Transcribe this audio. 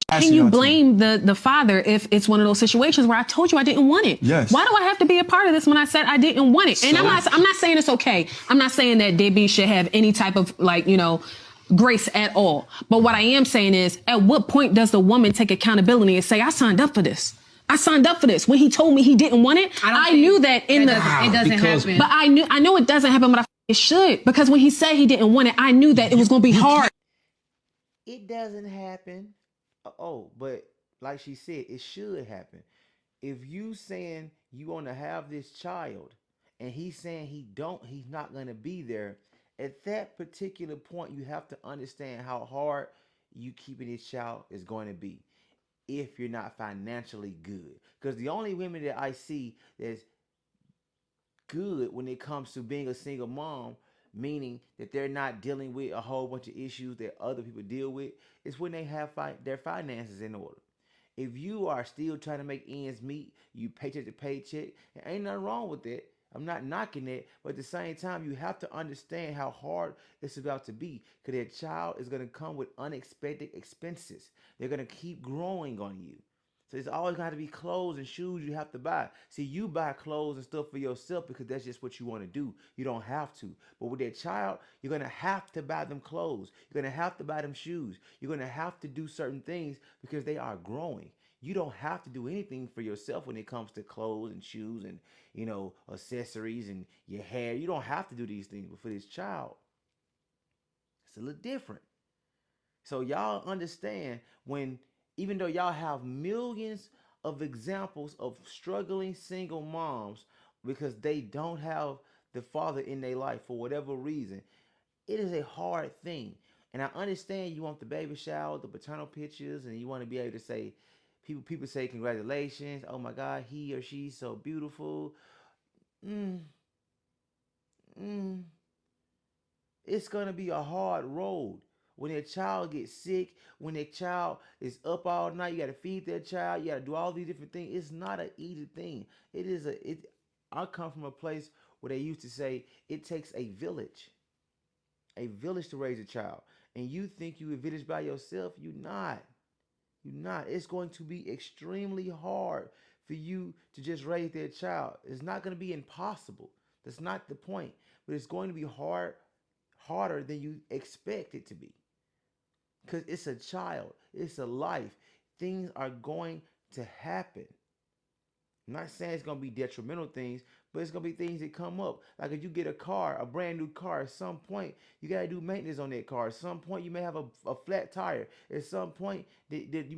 Can you blame the father if it's one of those situations where I told you I didn't want it? Yes. Why do I have to be a part of this when I said I didn't want it? And I'm not saying it's okay. I'm not saying that Debbie should have any type of grace at all. But what I am saying is, at what point does the woman take accountability and say, I signed up for this? I signed up for this. When he told me he didn't want it, I knew that it doesn't happen. But I know it doesn't happen, but I it should, because when he said he didn't want it, I knew that it was going to be hard. It doesn't happen. But like she said, it should happen. If you saying you want to have this child and he's saying he's not going to be there, at that particular point you have to understand how hard you keeping this child is going to be if you're not financially good. Because the only women that I see that's good when it comes to being a single mom, meaning that they're not dealing with a whole bunch of issues that other people deal with, is when they have their finances in order. If you are still trying to make ends meet, you paycheck to paycheck, and ain't nothing wrong with that. I'm not knocking it, but at the same time, you have to understand how hard it's about to be, because that child is going to come with unexpected expenses. They're going to keep growing on you. So it's always got to be clothes and shoes you have to buy. See, you buy clothes and stuff for yourself because that's just what you want to do. You don't have to. But with that child, you're going to have to buy them clothes. You're going to have to buy them shoes. You're going to have to do certain things because they are growing. You don't have to do anything for yourself when it comes to clothes and shoes and, accessories and your hair. You don't have to do these things. But for this child, it's a little different. So y'all understand, when even though y'all have millions of examples of struggling single moms because they don't have the father in their life for whatever reason, it is a hard thing. And I understand you want the baby shower, the paternal pictures, and you want to be able to say, people say congratulations, oh my God, he or she's so beautiful. Mm, mm, it's gonna be a hard road. When a child gets sick, when a child is up all night, you gotta feed that child, you gotta do all these different things. It's not an easy thing. I come from a place where they used to say it takes a village to raise a child. And you think you a village by yourself, you're not. You're not. It's going to be extremely hard for you to just raise that child. It's not going to be impossible. That's not the point. But it's going to be harder than you expect it to be. Because it's a child. It's a life. Things are going to happen. I'm not saying it's gonna be detrimental things, but it's gonna be things that come up. Like if you get a car, a brand new car, at some point you gotta do maintenance on that car. At some point you may have a flat tire. At some point that you